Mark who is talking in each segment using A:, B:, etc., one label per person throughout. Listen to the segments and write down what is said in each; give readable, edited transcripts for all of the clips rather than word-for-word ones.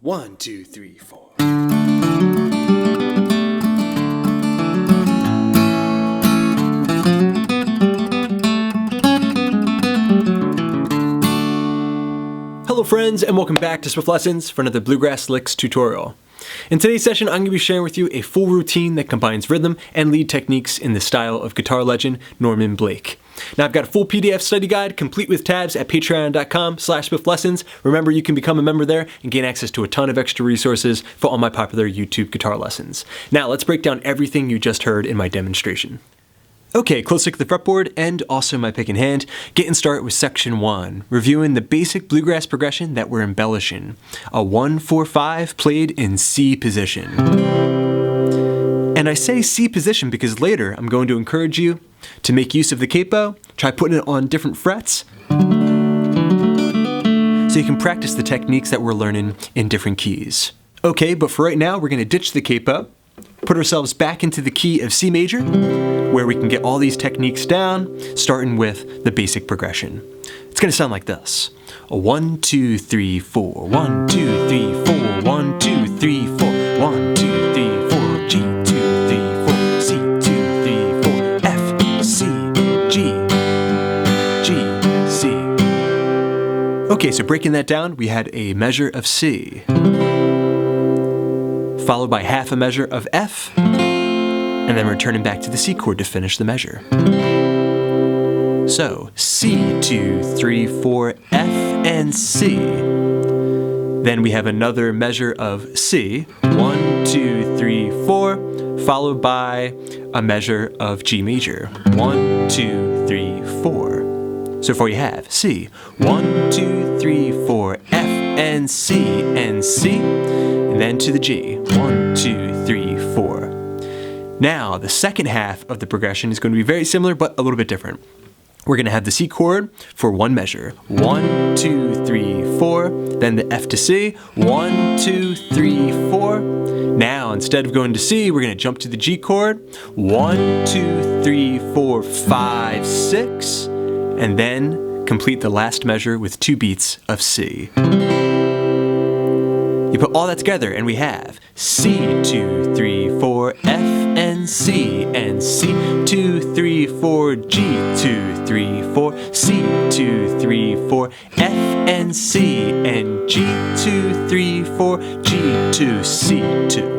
A: 1, 2, 3, 4. Hello friends, and welcome back to Swiftlessons for another Bluegrass licks tutorial. In today's session, I'm going to be sharing with you a full routine that combines rhythm and lead techniques in the style of guitar legend Norman Blake. Now, I've got a full PDF study guide complete with tabs at patreon.com/swiftlessons. Remember, you can become a member there and gain access to a ton of extra resources for all my popular YouTube guitar lessons. Now, let's break down everything you just heard in my demonstration. Okay, close look at the fretboard and also my pick in hand. Getting started with section 1, reviewing the basic bluegrass progression that we're embellishing. A 1-4-5 played in C position. And I say C position because later I'm going to encourage you to make use of the capo, try putting it on different frets, so you can practice the techniques that we're learning in different keys. Okay, but for right now, we're going to ditch the capo, put ourselves back into the key of C major, where we can get all these techniques down, starting with the basic progression. It's going to sound like this. A 1, 2, 3, 4, 1, 2, 3, 4, 1, 2, 3, 4, 1, 2, 3, 4, G, 2, 3, 4, C, 2, 3, 4, F, C, G, G, C. Okay, so breaking that down, we had a measure of C, followed by half a measure of F, and then returning back to the C chord to finish the measure. So, C, 2, 3, 4, F, and C. Then we have another measure of C, 1, 2, 3, 4, followed by a measure of G major, 1, 2, 3, 4. So far you have C, 1, 2, 3, 4, F, and C, and then to the G, 1, 2, 3, 4. Now, the second half of the progression is going to be very similar, but a little bit different. We're going to have the C chord for one measure, 1, 2, 3, 4, then the F to C, 1, 2, 3, 4. Now, instead of going to C, we're going to jump to the G chord, 1, 2, 3, 4, 5, 6, and then complete the last measure with 2 beats of C. You put all that together and we have C, 2, 3, 4, F, and C, 2, 3, 4, G, 2, 3, 4, C, 2, 3, 4, F, and C, and G, 2, 3, 4, G, 2, C, 2.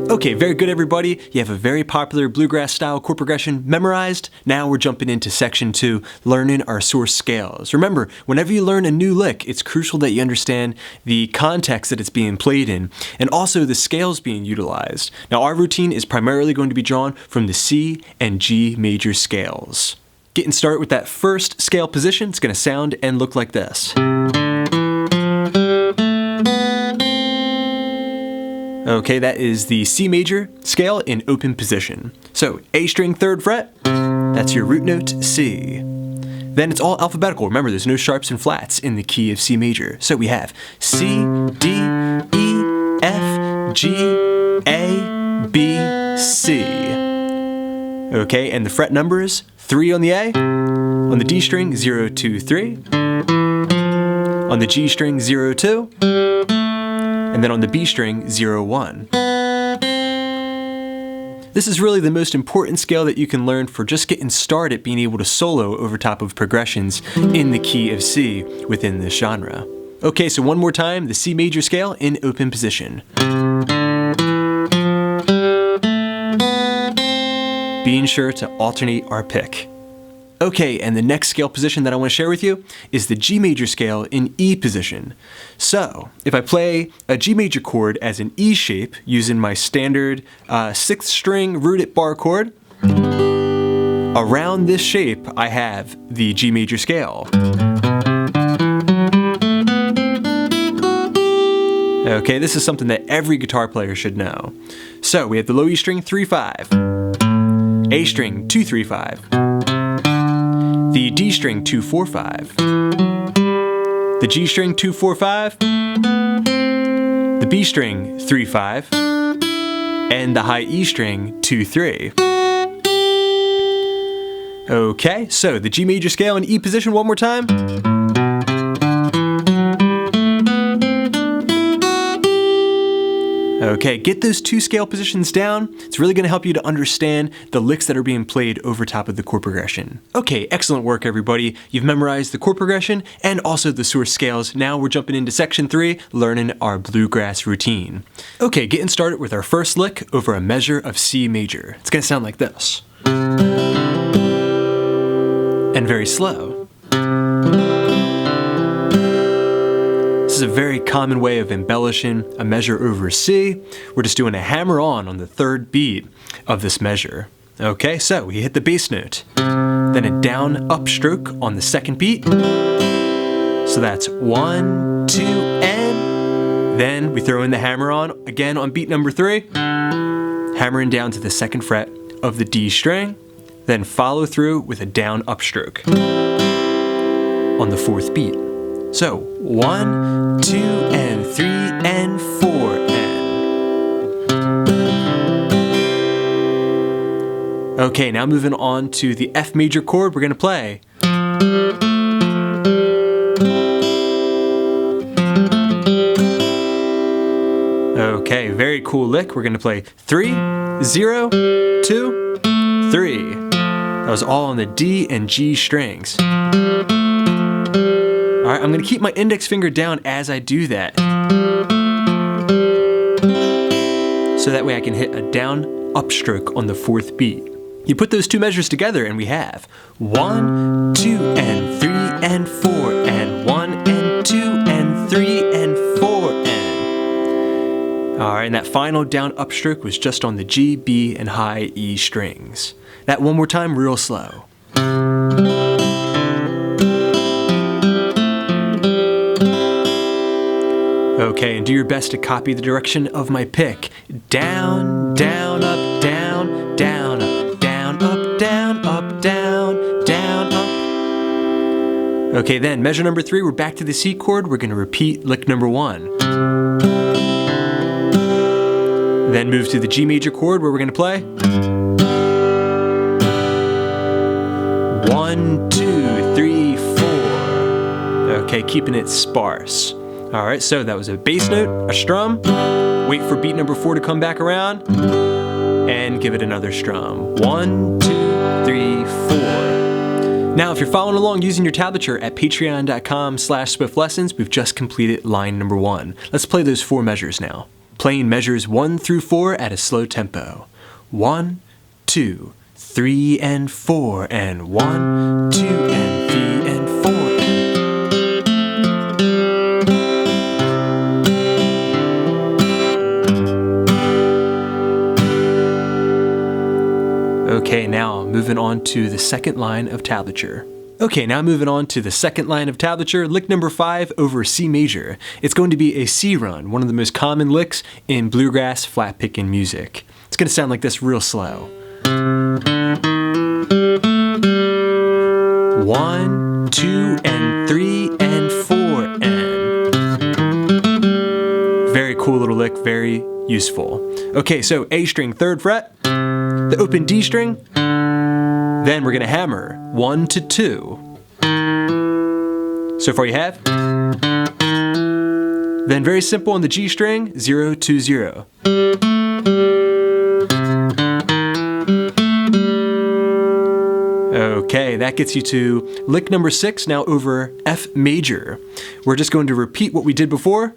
A: Okay, very good everybody. You have a very popular bluegrass style chord progression memorized. Now we're jumping into section 2, learning our source scales. Remember, whenever you learn a new lick, it's crucial that you understand the context that it's being played in, and also the scales being utilized. Now our routine is primarily going to be drawn from the C and G major scales. Getting started with that first scale position, it's going to sound and look like this. Okay, that is the C major scale in open position. So, A string 3rd fret, that's your root note, C. Then it's all alphabetical. Remember, there's no sharps and flats in the key of C major. So we have C, D, E, F, G, A, B, C. Okay, and the fret numbers, 3 on the A, on the D string, 0, 2, 3, on the G string, 0, 2, and then on the B string, 0, 1. This is really the most important scale that you can learn for just getting started being able to solo over top of progressions in the key of C within this genre. Okay, so one more time, the C major scale in open position. Being sure to alternate our pick. Okay, and the next scale position that I want to share with you is the G major scale in E position. So, if I play a G major chord as an E shape using my standard 6th string rooted bar chord, around this shape I have the G major scale. Okay, this is something that every guitar player should know. So, we have the low E string 3-5, A string 2-3-5, the D string 2-4-5, the G string 2-4-5, the B string 3-5, and the high E string 2-3. Okay, so the G major scale in E position one more time. Okay, get those 2 scale positions down. It's really going to help you to understand the licks that are being played over top of the chord progression. Okay, excellent work everybody. You've memorized the chord progression and also the source scales. Now we're jumping into section 3, learning our bluegrass routine. Okay, getting started with our first lick over a measure of C major. It's going to sound like this. And very slow. This is a very common way of embellishing a measure over C. We're just doing a hammer on the 3rd beat of this measure. Okay, so we hit the bass note, then a down up stroke on the 2nd beat. So that's 1, 2, and then we throw in the hammer on again on beat number 3, hammering down to the 2nd fret of the D string, then follow through with a down up stroke on the 4th beat. So 1, 2, and 3, and 4, and. Okay, now moving on to the F major chord we're going to play. Okay, very cool lick. We're going to play 3, 0, 2, 3. That was all on the D and G strings. Alright, I'm going to keep my index finger down as I do that, so that way I can hit a down upstroke on the 4th beat. You put those 2 measures together and we have 1, 2, and 3, and 4, and 1, and 2, and 3, and 4, and. Alright, and that final down upstroke was just on the G, B, and high E strings. That one more time, real slow. Okay, and do your best to copy the direction of my pick. Down, down, up, down, down, up, down, up, down, up, down, down, up. Okay, then measure number 3, we're back to the C chord. We're going to repeat lick number 1. Then move to the G major chord where we're going to play 1, 2, 3, 4. Okay, keeping it sparse. Alright, so that was a bass note, a strum, wait for beat number 4 to come back around, and give it another strum. 1, 2, 3, 4. Now, if you're following along using your tablature at patreon.com/Swiftlessons, we've just completed line number 1. Let's play those 4 measures now. Playing measures 1 through 4 at a slow tempo. 1, 2, 3, and 4, and 1, 2, and 3, and 4, and. Okay, now moving on to the 2nd line of tablature. Okay, now moving on to the 2nd line of tablature, lick number 5 over C major. It's going to be a C run, one of the most common licks in bluegrass flat picking music. It's going to sound like this real slow. 1, 2, and 3, and 4, and. Very cool little lick, very useful. Okay, so A string 3rd fret, the open D string, then we're going to hammer 1 to 2. So far you have. Then very simple on the G string, 0 to 0. Okay, that gets you to lick number 6, now over F major. We're just going to repeat what we did before.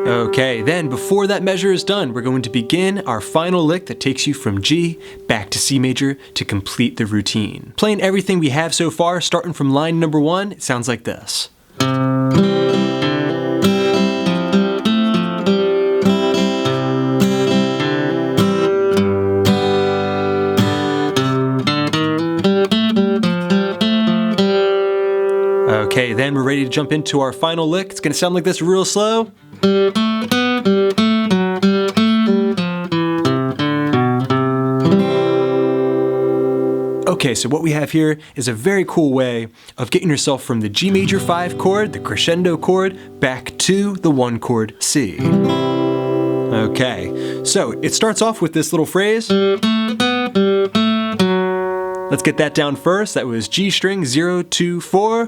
A: Okay, then before that measure is done, we're going to begin our final lick that takes you from G back to C major to complete the routine. Playing everything we have so far, starting from line number 1, it sounds like this. Okay, then we're ready to jump into our final lick. It's going to sound like this real slow. Okay, so what we have here is a very cool way of getting yourself from the G major 5 chord, the crescendo chord, back to the 1 chord C. Okay, so it starts off with this little phrase. Let's get that down first. That was G string 0, 2, 4.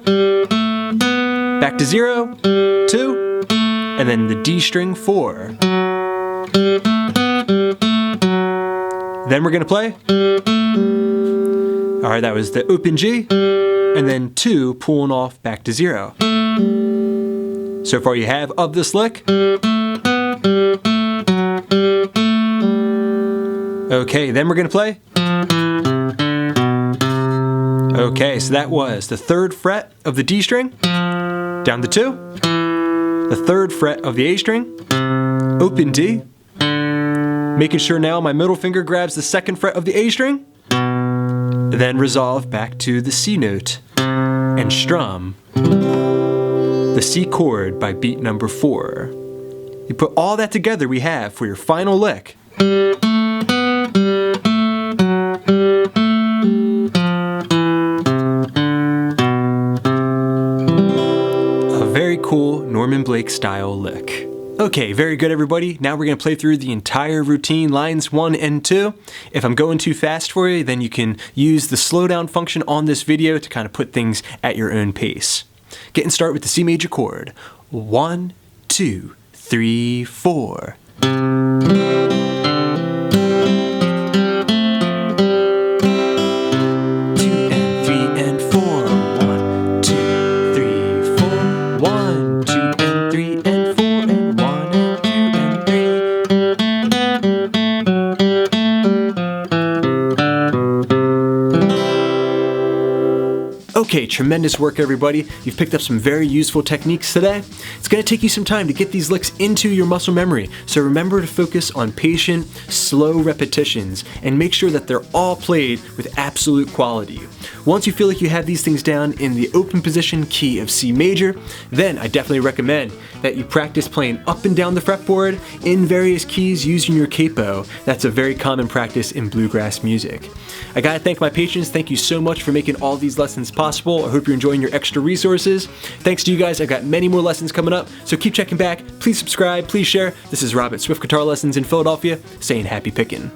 A: Back to 0, 2, and then the D string 4. Then we're going to play. Alright, that was the open G, and then 2 pulling off back to 0. So far you have of this lick. Okay, then we're going to play. Okay, so that was the 3rd fret of the D string, down to 2, the 3rd fret of the A string, open D, making sure now my middle finger grabs the 2nd fret of the A string, then resolve back to the C note, and strum the C chord by beat number 4. You put all that together, we have for your final lick. Very cool Norman Blake style lick. Okay, very good everybody. Now we're going to play through the entire routine, lines 1 and 2. If I'm going too fast for you, then you can use the slowdown function on this video to kind of put things at your own pace. Getting started with the C major chord. 1, 2, 3, 4. 1, 2, and 3, and 4, and 1, and 2, and 3. Okay, tremendous work everybody. You've picked up some very useful techniques today. It's going to take you some time to get these licks into your muscle memory, so remember to focus on patient, slow repetitions and make sure that they're all played with absolute quality. Once you feel like you have these things down in the open position key of C major, then I definitely recommend that you practice playing up and down the fretboard in various keys using your capo. That's a very common practice in bluegrass music. I gotta thank my patrons. Thank you so much for making all these lessons possible. I hope you're enjoying your extra resources. Thanks to you guys, I've got many more lessons coming up, so keep checking back. Please subscribe, please share. This is Rob at Swift Guitar Lessons in Philadelphia, saying happy picking.